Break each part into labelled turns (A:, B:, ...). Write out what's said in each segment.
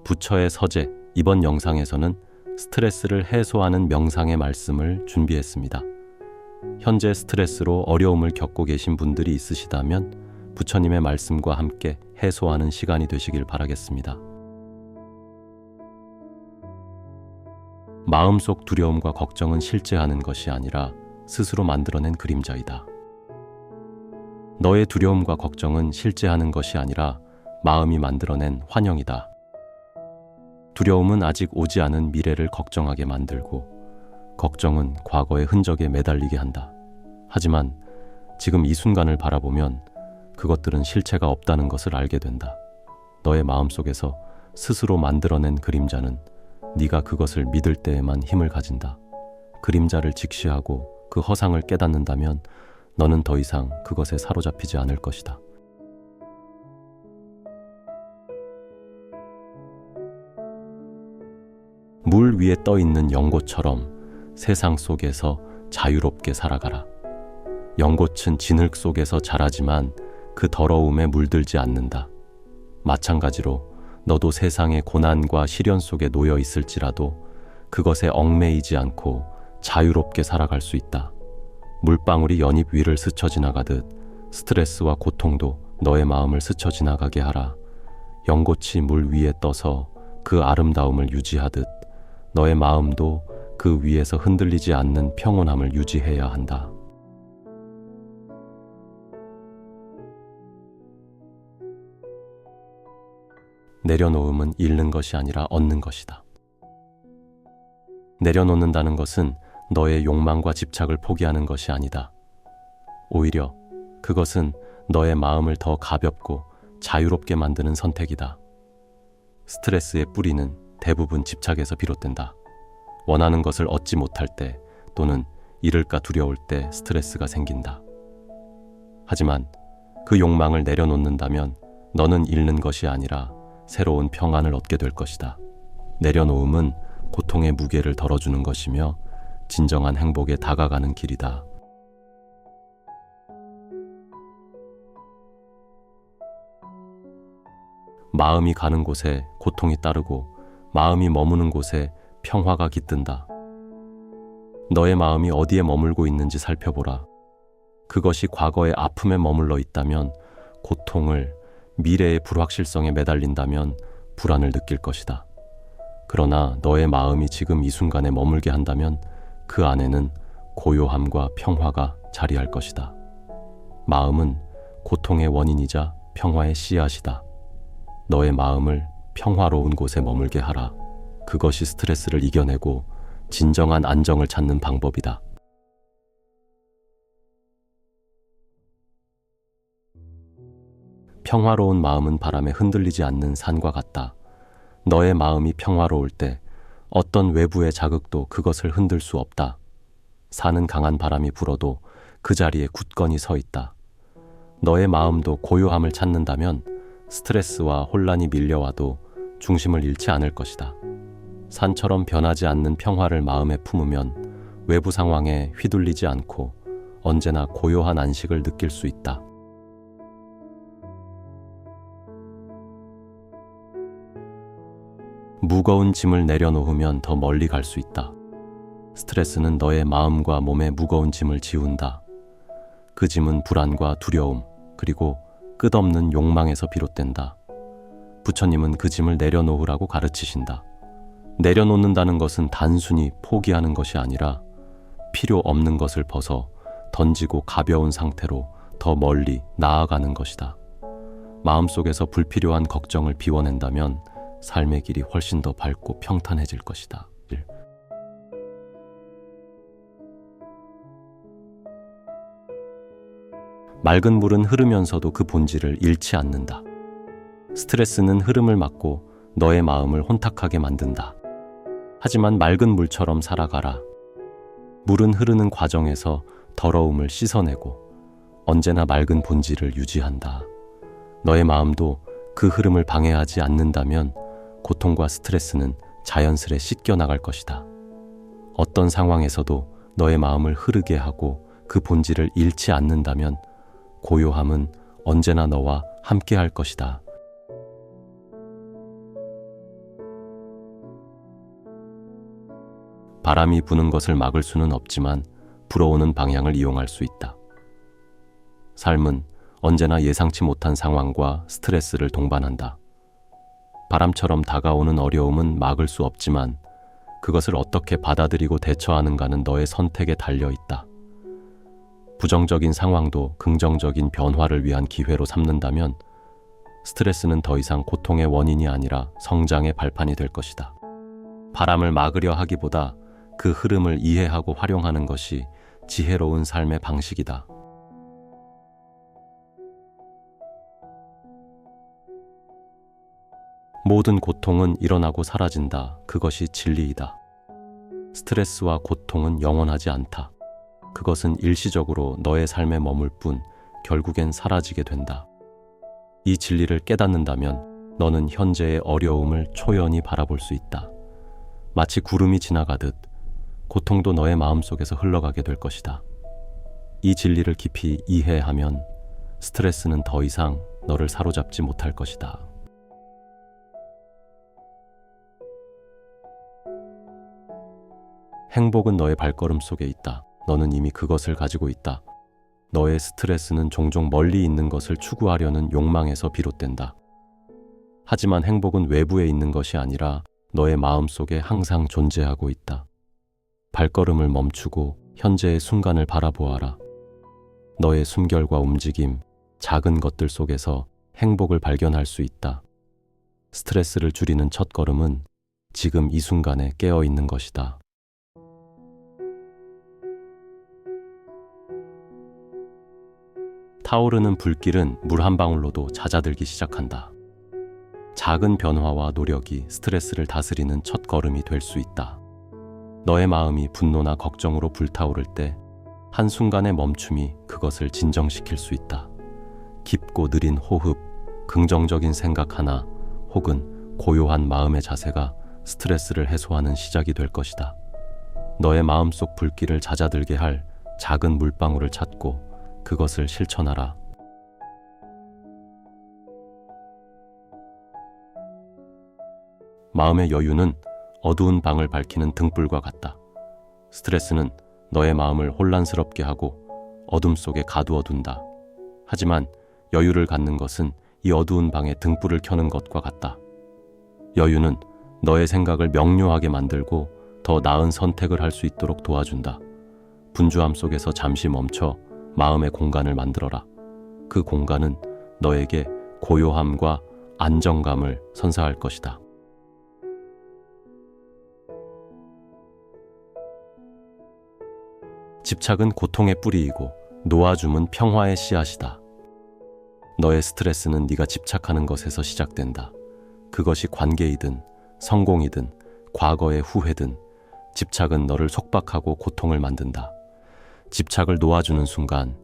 A: 부처의 서재, 이번 영상에서는 스트레스를 해소하는 명상의 말씀을 준비했습니다. 현재 스트레스로 어려움을 겪고 계신 분들이 있으시다면 부처님의 말씀과 함께 해소하는 시간이 되시길 바라겠습니다. 마음속 두려움과 걱정은 실제하는 것이 아니라 스스로 만들어낸 그림자이다. 너의 두려움과 걱정은 실제하는 것이 아니라 마음이 만들어낸 환영이다. 두려움은 아직 오지 않은 미래를 걱정하게 만들고, 걱정은 과거의 흔적에 매달리게 한다. 하지만 지금 이 순간을 바라보면 그것들은 실체가 없다는 것을 알게 된다. 너의 마음속에서 스스로 만들어낸 그림자는 네가 그것을 믿을 때에만 힘을 가진다. 그림자를 직시하고 그 허상을 깨닫는다면 너는 더 이상 그것에 사로잡히지 않을 것이다. 물 위에 떠 있는 연꽃처럼 세상 속에서 자유롭게 살아가라. 연꽃은 진흙 속에서 자라지만 그 더러움에 물들지 않는다. 마찬가지로 너도 세상의 고난과 시련 속에 놓여 있을지라도 그것에 얽매이지 않고 자유롭게 살아갈 수 있다. 물방울이 연잎 위를 스쳐 지나가듯 스트레스와 고통도 너의 마음을 스쳐 지나가게 하라. 연꽃이 물 위에 떠서 그 아름다움을 유지하듯 너의 마음도 그 위에서 흔들리지 않는 평온함을 유지해야 한다. 내려놓음은 잃는 것이 아니라 얻는 것이다. 내려놓는다는 것은 너의 욕망과 집착을 포기하는 것이 아니다. 오히려 그것은 너의 마음을 더 가볍고 자유롭게 만드는 선택이다. 스트레스의 뿌리는 대부분 집착에서 비롯된다. 원하는 것을 얻지 못할 때 또는 잃을까 두려울 때 스트레스가 생긴다. 하지만 그 욕망을 내려놓는다면 너는 잃는 것이 아니라 새로운 평안을 얻게 될 것이다. 내려놓음은 고통의 무게를 덜어주는 것이며 진정한 행복에 다가가는 길이다. 마음이 가는 곳에 고통이 따르고 마음이 머무는 곳에 평화가 깃든다. 너의 마음이 어디에 머물고 있는지 살펴보라. 그것이 과거의 아픔에 머물러 있다면 고통을, 미래의 불확실성에 매달린다면 불안을 느낄 것이다. 그러나 너의 마음이 지금 이 순간에 머물게 한다면 그 안에는 고요함과 평화가 자리할 것이다. 마음은 고통의 원인이자 평화의 씨앗이다. 너의 마음을 평화로운 곳에 머물게 하라. 그것이 스트레스를 이겨내고 진정한 안정을 찾는 방법이다. 평화로운 마음은 바람에 흔들리지 않는 산과 같다. 너의 마음이 평화로울 때 어떤 외부의 자극도 그것을 흔들 수 없다. 산은 강한 바람이 불어도 그 자리에 굳건히 서 있다. 너의 마음도 고요함을 찾는다면 스트레스와 혼란이 밀려와도 중심을 잃지 않을 것이다. 산처럼 변하지 않는 평화를 마음에 품으면 외부 상황에 휘둘리지 않고 언제나 고요한 안식을 느낄 수 있다. 무거운 짐을 내려놓으면 더 멀리 갈 수 있다. 스트레스는 너의 마음과 몸에 무거운 짐을 지운다. 그 짐은 불안과 두려움, 그리고 끝없는 욕망에서 비롯된다. 부처님은 그 짐을 내려놓으라고 가르치신다. 내려놓는다는 것은 단순히 포기하는 것이 아니라 필요 없는 것을 벗어 던지고 가벼운 상태로 더 멀리 나아가는 것이다. 마음속에서 불필요한 걱정을 비워낸다면 삶의 길이 훨씬 더 밝고 평탄해질 것이다. 맑은 물은 흐르면서도 그 본질을 잃지 않는다. 스트레스는 흐름을 막고 너의 마음을 혼탁하게 만든다. 하지만 맑은 물처럼 살아가라. 물은 흐르는 과정에서 더러움을 씻어내고 언제나 맑은 본질을 유지한다. 너의 마음도 그 흐름을 방해하지 않는다면 고통과 스트레스는 자연스레 씻겨나갈 것이다. 어떤 상황에서도 너의 마음을 흐르게 하고 그 본질을 잃지 않는다면 고요함은 언제나 너와 함께 할 것이다. 바람이 부는 것을 막을 수는 없지만 불어오는 방향을 이용할 수 있다. 삶은 언제나 예상치 못한 상황과 스트레스를 동반한다. 바람처럼 다가오는 어려움은 막을 수 없지만 그것을 어떻게 받아들이고 대처하는가는 너의 선택에 달려 있다. 부정적인 상황도 긍정적인 변화를 위한 기회로 삼는다면 스트레스는 더 이상 고통의 원인이 아니라 성장의 발판이 될 것이다. 바람을 막으려 하기보다 그 흐름을 이해하고 활용하는 것이 지혜로운 삶의 방식이다. 모든 고통은 일어나고 사라진다. 그것이 진리이다. 스트레스와 고통은 영원하지 않다. 그것은 일시적으로 너의 삶에 머물 뿐 결국엔 사라지게 된다. 이 진리를 깨닫는다면 너는 현재의 어려움을 초연히 바라볼 수 있다. 마치 구름이 지나가듯 고통도 너의 마음속에서 흘러가게 될 것이다. 이 진리를 깊이 이해하면 스트레스는 더 이상 너를 사로잡지 못할 것이다. 행복은 너의 발걸음 속에 있다. 너는 이미 그것을 가지고 있다. 너의 스트레스는 종종 멀리 있는 것을 추구하려는 욕망에서 비롯된다. 하지만 행복은 외부에 있는 것이 아니라 너의 마음 속에 항상 존재하고 있다. 발걸음을 멈추고 현재의 순간을 바라보아라. 너의 숨결과 움직임, 작은 것들 속에서 행복을 발견할 수 있다. 스트레스를 줄이는 첫 걸음은 지금 이 순간에 깨어 있는 것이다. 타오르는 불길은 물 한 방울로도 잦아들기 시작한다. 작은 변화와 노력이 스트레스를 다스리는 첫 걸음이 될 수 있다. 너의 마음이 분노나 걱정으로 불타오를 때 한순간의 멈춤이 그것을 진정시킬 수 있다. 깊고 느린 호흡, 긍정적인 생각 하나, 혹은 고요한 마음의 자세가 스트레스를 해소하는 시작이 될 것이다. 너의 마음속 불길을 잦아들게 할 작은 물방울을 찾고 그것을 실천하라. 마음의 여유는 어두운 방을 밝히는 등불과 같다. 스트레스는 너의 마음을 혼란스럽게 하고 어둠 속에 가두어 둔다. 하지만 여유를 갖는 것은 이 어두운 방에 등불을 켜는 것과 같다. 여유는 너의 생각을 명료하게 만들고 더 나은 선택을 할 수 있도록 도와준다. 분주함 속에서 잠시 멈춰 마음의 공간을 만들어라. 그 공간은 너에게 고요함과 안정감을 선사할 것이다. 집착은 고통의 뿌리이고 놓아줌은 평화의 씨앗이다. 너의 스트레스는 네가 집착하는 것에서 시작된다. 그것이 관계이든 성공이든 과거의 후회든 집착은 너를 속박하고 고통을 만든다. 집착을 놓아주는 순간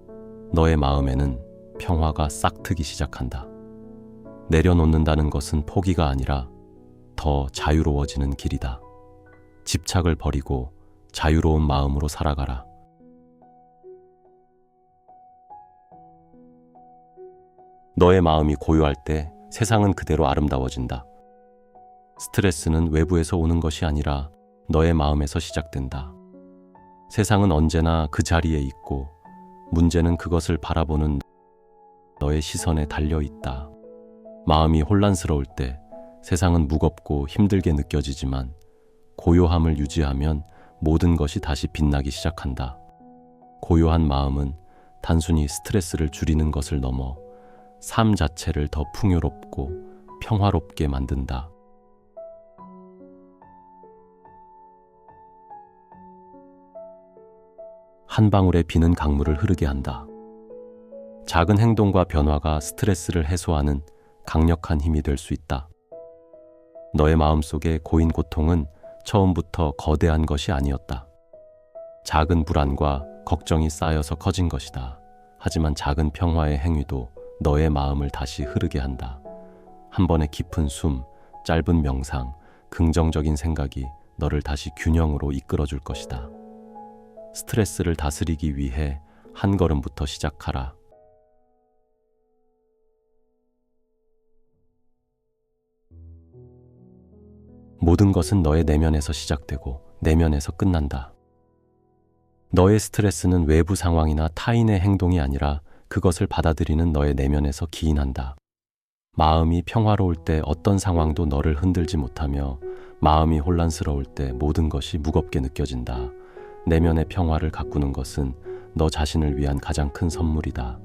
A: 너의 마음에는 평화가 싹트기 시작한다. 내려놓는다는 것은 포기가 아니라 더 자유로워지는 길이다. 집착을 버리고 자유로운 마음으로 살아가라. 너의 마음이 고요할 때 세상은 그대로 아름다워진다. 스트레스는 외부에서 오는 것이 아니라 너의 마음에서 시작된다. 세상은 언제나 그 자리에 있고 문제는 그것을 바라보는 너의 시선에 달려 있다. 마음이 혼란스러울 때 세상은 무겁고 힘들게 느껴지지만 고요함을 유지하면 모든 것이 다시 빛나기 시작한다. 고요한 마음은 단순히 스트레스를 줄이는 것을 넘어 삶 자체를 더 풍요롭고 평화롭게 만든다. 한 방울의 비는 강물을 흐르게 한다. 작은 행동과 변화가 스트레스를 해소하는 강력한 힘이 될 수 있다. 너의 마음속에 고인 고통은 처음부터 거대한 것이 아니었다. 작은 불안과 걱정이 쌓여서 커진 것이다. 하지만 작은 평화의 행위도 너의 마음을 다시 흐르게 한다. 한 번의 깊은 숨, 짧은 명상, 긍정적인 생각이 너를 다시 균형으로 이끌어줄 것이다. 스트레스를 다스리기 위해 한 걸음부터 시작하라. 모든 것은 너의 내면에서 시작되고 내면에서 끝난다. 너의 스트레스는 외부 상황이나 타인의 행동이 아니라 그것을 받아들이는 너의 내면에서 기인한다. 마음이 평화로울 때 어떤 상황도 너를 흔들지 못하며 마음이 혼란스러울 때 모든 것이 무겁게 느껴진다. 내면의 평화를 가꾸는 것은 너 자신을 위한 가장 큰 선물이다.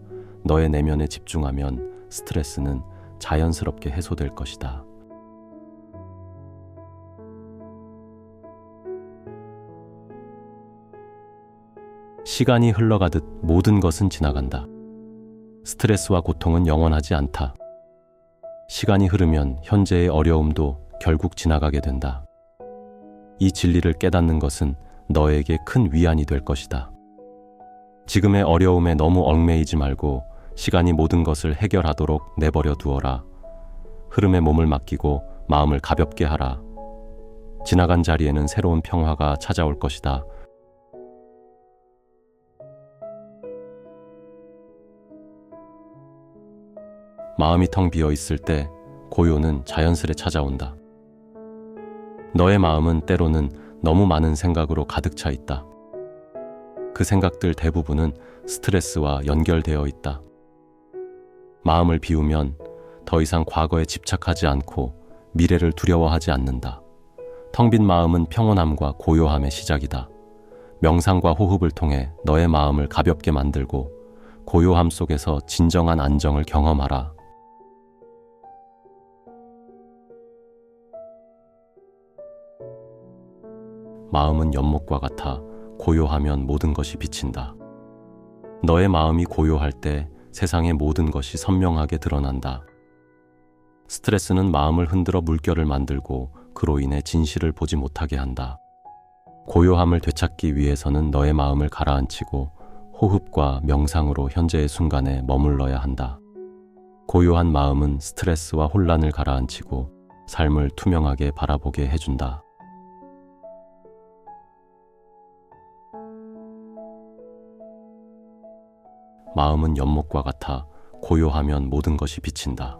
A: 너의 내면에 집중하면 스트레스는 자연스럽게 해소될 것이다. 시간이 흘러가듯 모든 것은 지나간다. 스트레스와 고통은 영원하지 않다. 시간이 흐르면 현재의 어려움도 결국 지나가게 된다. 이 진리를 깨닫는 것은 너에게 큰 위안이 될 것이다. 지금의 어려움에 너무 얽매이지 말고 시간이 모든 것을 해결하도록 내버려 두어라. 흐름에 몸을 맡기고 마음을 가볍게 하라. 지나간 자리에는 새로운 평화가 찾아올 것이다. 마음이 텅 비어 있을 때 고요는 자연스레 찾아온다. 너의 마음은 때로는 너무 많은 생각으로 가득 차 있다. 그 생각들 대부분은 스트레스와 연결되어 있다. 마음을 비우면 더 이상 과거에 집착하지 않고 미래를 두려워하지 않는다. 텅 빈 마음은 평온함과 고요함의 시작이다. 명상과 호흡을 통해 너의 마음을 가볍게 만들고 고요함 속에서 진정한 안정을 경험하라. 마음은 연못과 같아 고요하면 모든 것이 비친다. 너의 마음이 고요할 때 세상의 모든 것이 선명하게 드러난다. 스트레스는 마음을 흔들어 물결을 만들고 그로 인해 진실을 보지 못하게 한다. 고요함을 되찾기 위해서는 너의 마음을 가라앉히고 호흡과 명상으로 현재의 순간에 머물러야 한다. 고요한 마음은 스트레스와 혼란을 가라앉히고 삶을 투명하게 바라보게 해준다. 마음은 연못과 같아 고요하면 모든 것이 비친다.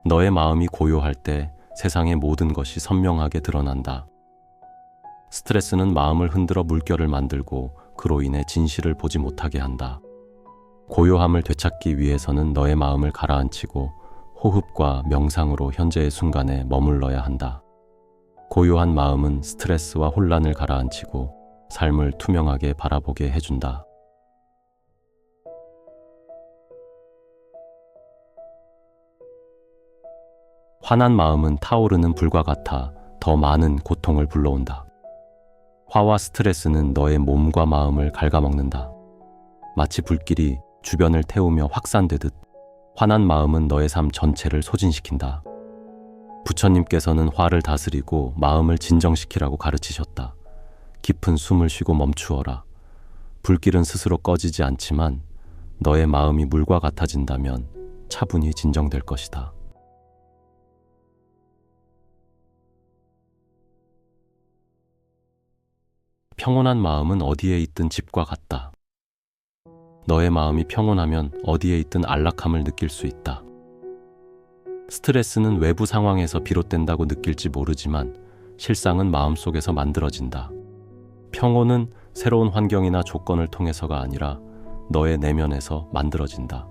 A: 너의 마음이 고요할 때 세상의 모든 것이 선명하게 드러난다. 스트레스는 마음을 흔들어 물결을 만들고 그로 인해 진실을 보지 못하게 한다. 고요함을 되찾기 위해서는 너의 마음을 가라앉히고 호흡과 명상으로 현재의 순간에 머물러야 한다. 고요한 마음은 스트레스와 혼란을 가라앉히고 삶을 투명하게 바라보게 해준다. 화난 마음은 타오르는 불과 같아 더 많은 고통을 불러온다. 화와 스트레스는 너의 몸과 마음을 갉아먹는다. 마치 불길이 주변을 태우며 확산되듯 화난 마음은 너의 삶 전체를 소진시킨다. 부처님께서는 화를 다스리고 마음을 진정시키라고 가르치셨다. 깊은 숨을 쉬고 멈추어라. 불길은 스스로 꺼지지 않지만 너의 마음이 물과 같아진다면 차분히 진정될 것이다. 평온한 마음은 어디에 있든 집과 같다. 너의 마음이 평온하면 어디에 있든 안락함을 느낄 수 있다. 스트레스는 외부 상황에서 비롯된다고 느낄지 모르지만 실상은 마음속에서 만들어진다. 평온은 새로운 환경이나 조건을 통해서가 아니라 너의 내면에서 만들어진다.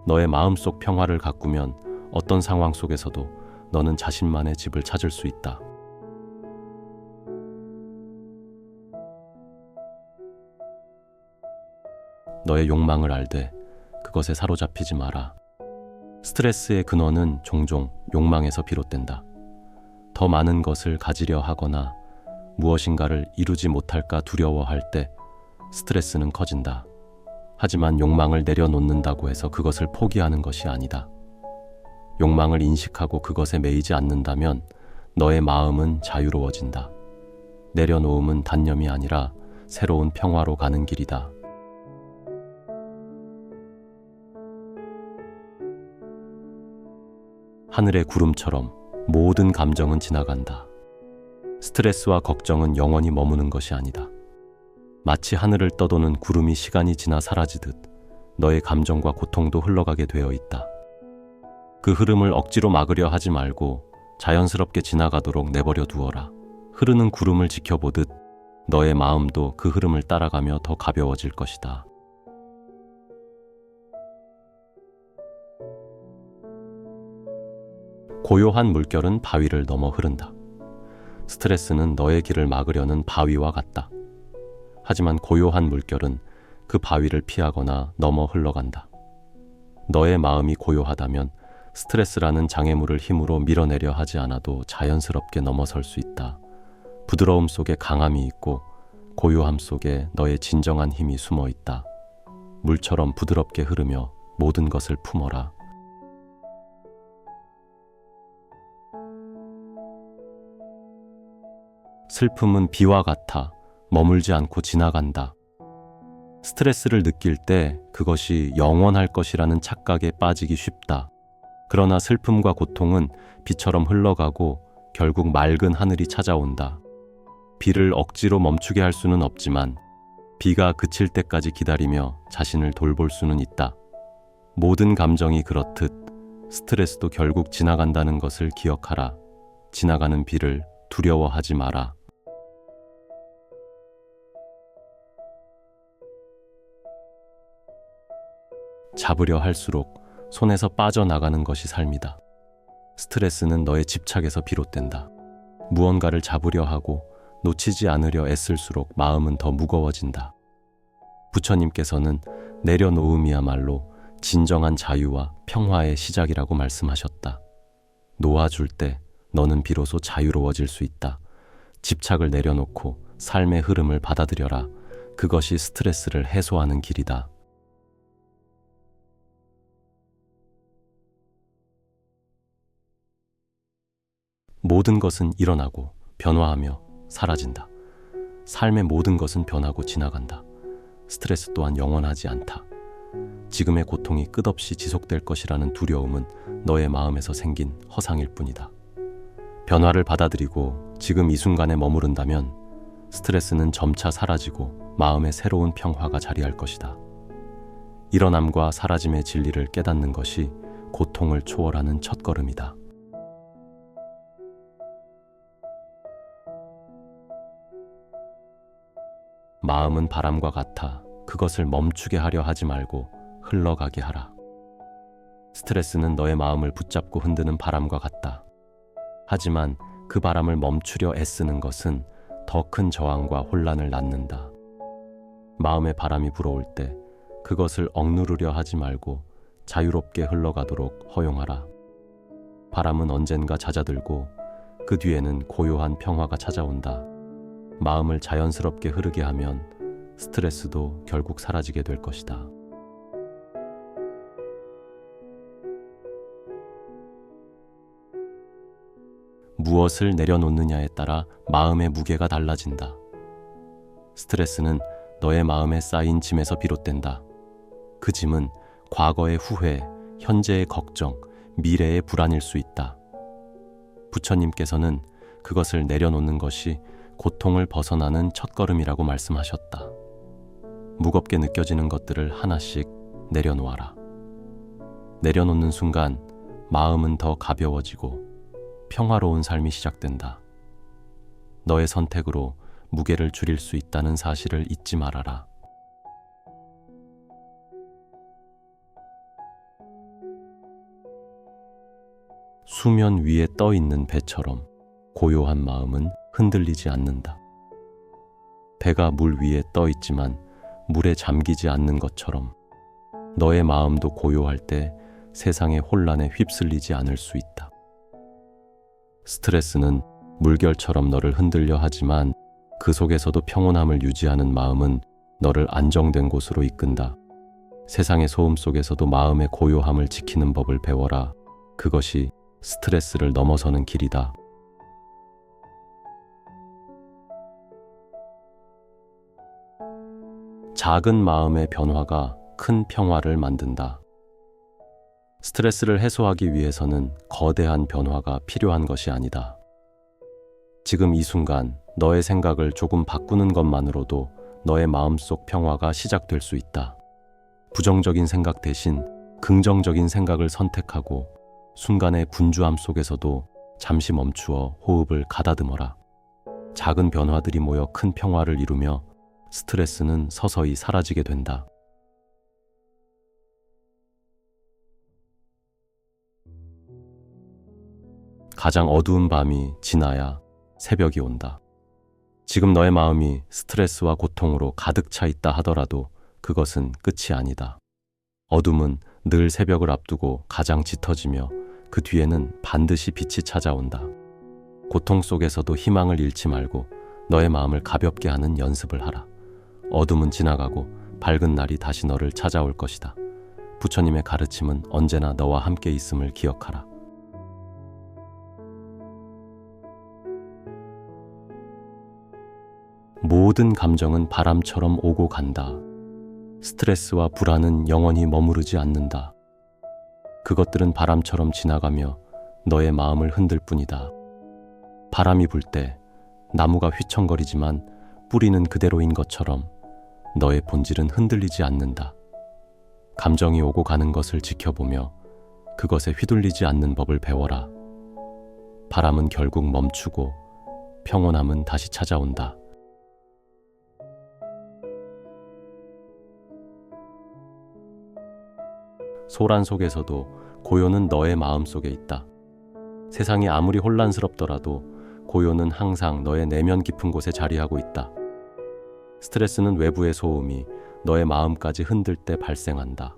A: 너의 마음속 평화를 가꾸면 어떤 상황 속에서도 너는 자신만의 집을 찾을 수 있다. 너의 욕망을 알되 그것에 사로잡히지 마라. 스트레스의 근원은 종종 욕망에서 비롯된다. 더 많은 것을 가지려 하거나 무엇인가를 이루지 못할까 두려워할 때 스트레스는 커진다. 하지만 욕망을 내려놓는다고 해서 그것을 포기하는 것이 아니다. 욕망을 인식하고 그것에 매이지 않는다면 너의 마음은 자유로워진다. 내려놓음은 단념이 아니라 새로운 평화로 가는 길이다. 하늘의 구름처럼 모든 감정은 지나간다. 스트레스와 걱정은 영원히 머무는 것이 아니다. 마치 하늘을 떠도는 구름이 시간이 지나 사라지듯 너의 감정과 고통도 흘러가게 되어 있다. 그 흐름을 억지로 막으려 하지 말고 자연스럽게 지나가도록 내버려 두어라. 흐르는 구름을 지켜보듯 너의 마음도 그 흐름을 따라가며 더 가벼워질 것이다. 고요한 물결은 바위를 넘어 흐른다. 스트레스는 너의 길을 막으려는 바위와 같다. 하지만 고요한 물결은 그 바위를 피하거나 넘어 흘러간다. 너의 마음이 고요하다면 스트레스라는 장애물을 힘으로 밀어내려 하지 않아도 자연스럽게 넘어설 수 있다. 부드러움 속에 강함이 있고 고요함 속에 너의 진정한 힘이 숨어 있다. 물처럼 부드럽게 흐르며 모든 것을 품어라. 슬픔은 비와 같아 머물지 않고 지나간다. 스트레스를 느낄 때 그것이 영원할 것이라는 착각에 빠지기 쉽다. 그러나 슬픔과 고통은 비처럼 흘러가고 결국 맑은 하늘이 찾아온다. 비를 억지로 멈추게 할 수는 없지만 비가 그칠 때까지 기다리며 자신을 돌볼 수는 있다. 모든 감정이 그렇듯 스트레스도 결국 지나간다는 것을 기억하라. 지나가는 비를 두려워하지 마라. 잡으려 할수록 손에서 빠져나가는 것이 삶이다. 스트레스는 너의 집착에서 비롯된다. 무언가를 잡으려 하고 놓치지 않으려 애쓸수록 마음은 더 무거워진다. 부처님께서는 내려놓음이야말로 진정한 자유와 평화의 시작이라고 말씀하셨다. 놓아줄 때 너는 비로소 자유로워질 수 있다. 집착을 내려놓고 삶의 흐름을 받아들여라. 그것이 스트레스를 해소하는 길이다. 모든 것은 일어나고 변화하며 사라진다. 삶의 모든 것은 변하고 지나간다. 스트레스 또한 영원하지 않다. 지금의 고통이 끝없이 지속될 것이라는 두려움은 너의 마음에서 생긴 허상일 뿐이다. 변화를 받아들이고 지금 이 순간에 머무른다면 스트레스는 점차 사라지고 마음에 새로운 평화가 자리할 것이다. 일어남과 사라짐의 진리를 깨닫는 것이 고통을 초월하는 첫걸음이다. 마음은 바람과 같아 그것을 멈추게 하려 하지 말고 흘러가게 하라. 스트레스는 너의 마음을 붙잡고 흔드는 바람과 같다. 하지만 그 바람을 멈추려 애쓰는 것은 더 큰 저항과 혼란을 낳는다. 마음의 바람이 불어올 때 그것을 억누르려 하지 말고 자유롭게 흘러가도록 허용하라. 바람은 언젠가 잦아들고 그 뒤에는 고요한 평화가 찾아온다. 마음을 자연스럽게 흐르게 하면 스트레스도 결국 사라지게 될 것이다. 무엇을 내려놓느냐에 따라 마음의 무게가 달라진다. 스트레스는 너의 마음에 쌓인 짐에서 비롯된다. 그 짐은 과거의 후회, 현재의 걱정, 미래의 불안일 수 있다. 부처님께서는 그것을 내려놓는 것이 고통을 벗어나는 첫걸음이라고 말씀하셨다. 무겁게 느껴지는 것들을 하나씩 내려놓아라. 내려놓는 순간 마음은 더 가벼워지고 평화로운 삶이 시작된다. 너의 선택으로 무게를 줄일 수 있다는 사실을 잊지 말아라. 수면 위에 떠 있는 배처럼 고요한 마음은 흔들리지 않는다. 배가 물 위에 떠 있지만 물에 잠기지 않는 것처럼 너의 마음도 고요할 때 세상의 혼란에 휩쓸리지 않을 수 있다. 스트레스는 물결처럼 너를 흔들려 하지만 그 속에서도 평온함을 유지하는 마음은 너를 안정된 곳으로 이끈다. 세상의 소음 속에서도 마음의 고요함을 지키는 법을 배워라. 그것이 스트레스를 넘어서는 길이다. 작은 마음의 변화가 큰 평화를 만든다. 스트레스를 해소하기 위해서는 거대한 변화가 필요한 것이 아니다. 지금 이 순간 너의 생각을 조금 바꾸는 것만으로도 너의 마음속 평화가 시작될 수 있다. 부정적인 생각 대신 긍정적인 생각을 선택하고 순간의 분주함 속에서도 잠시 멈추어 호흡을 가다듬어라. 작은 변화들이 모여 큰 평화를 이루며 스트레스는 서서히 사라지게 된다. 가장 어두운 밤이 지나야 새벽이 온다. 지금 너의 마음이 스트레스와 고통으로 가득 차 있다 하더라도 그것은 끝이 아니다. 어둠은 늘 새벽을 앞두고 가장 짙어지며 그 뒤에는 반드시 빛이 찾아온다. 고통 속에서도 희망을 잃지 말고 너의 마음을 가볍게 하는 연습을 하라. 어둠은 지나가고 밝은 날이 다시 너를 찾아올 것이다. 부처님의 가르침은 언제나 너와 함께 있음을 기억하라. 모든 감정은 바람처럼 오고 간다. 스트레스와 불안은 영원히 머무르지 않는다. 그것들은 바람처럼 지나가며 너의 마음을 흔들 뿐이다. 바람이 불 때 나무가 휘청거리지만 뿌리는 그대로인 것처럼 너의 본질은 흔들리지 않는다. 감정이 오고 가는 것을 지켜보며 그것에 휘둘리지 않는 법을 배워라. 바람은 결국 멈추고 평온함은 다시 찾아온다. 소란 속에서도 고요는 너의 마음 속에 있다. 세상이 아무리 혼란스럽더라도 고요는 항상 너의 내면 깊은 곳에 자리하고 있다. 스트레스는 외부의 소음이 너의 마음까지 흔들 때 발생한다.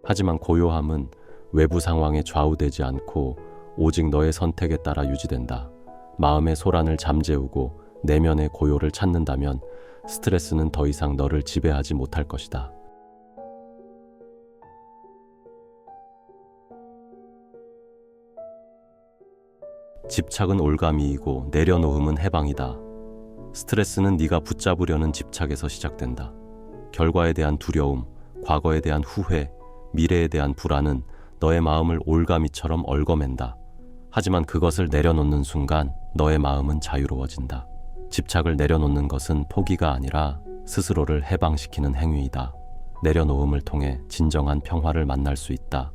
A: 하지만 고요함은 외부 상황에 좌우되지 않고 오직 너의 선택에 따라 유지된다. 마음의 소란을 잠재우고 내면의 고요를 찾는다면 스트레스는 더 이상 너를 지배하지 못할 것이다. 집착은 올가미이고 내려놓음은 해방이다. 스트레스는 네가 붙잡으려는 집착에서 시작된다. 결과에 대한 두려움, 과거에 대한 후회, 미래에 대한 불안은 너의 마음을 올가미처럼 얽어맨다. 하지만 그것을 내려놓는 순간 너의 마음은 자유로워진다. 집착을 내려놓는 것은 포기가 아니라 스스로를 해방시키는 행위이다. 내려놓음을 통해 진정한 평화를 만날 수 있다.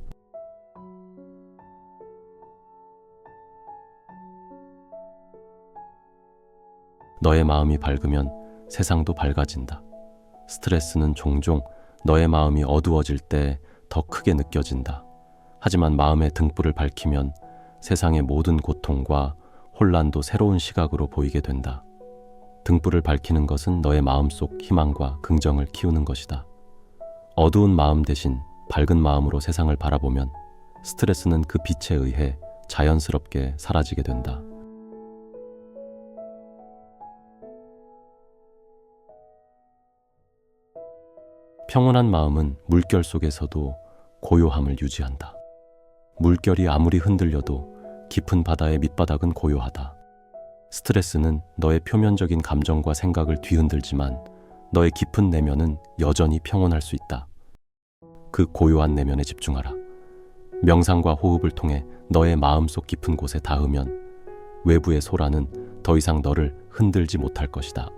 A: 너의 마음이 밝으면 세상도 밝아진다. 스트레스는 종종 너의 마음이 어두워질 때 더 크게 느껴진다. 하지만 마음의 등불을 밝히면 세상의 모든 고통과 혼란도 새로운 시각으로 보이게 된다. 등불을 밝히는 것은 너의 마음속 희망과 긍정을 키우는 것이다. 어두운 마음 대신 밝은 마음으로 세상을 바라보면 스트레스는 그 빛에 의해 자연스럽게 사라지게 된다. 평온한 마음은 물결 속에서도 고요함을 유지한다. 물결이 아무리 흔들려도 깊은 바다의 밑바닥은 고요하다. 스트레스는 너의 표면적인 감정과 생각을 뒤흔들지만 너의 깊은 내면은 여전히 평온할 수 있다. 그 고요한 내면에 집중하라. 명상과 호흡을 통해 너의 마음속 깊은 곳에 닿으면 외부의 소란은 더 이상 너를 흔들지 못할 것이다.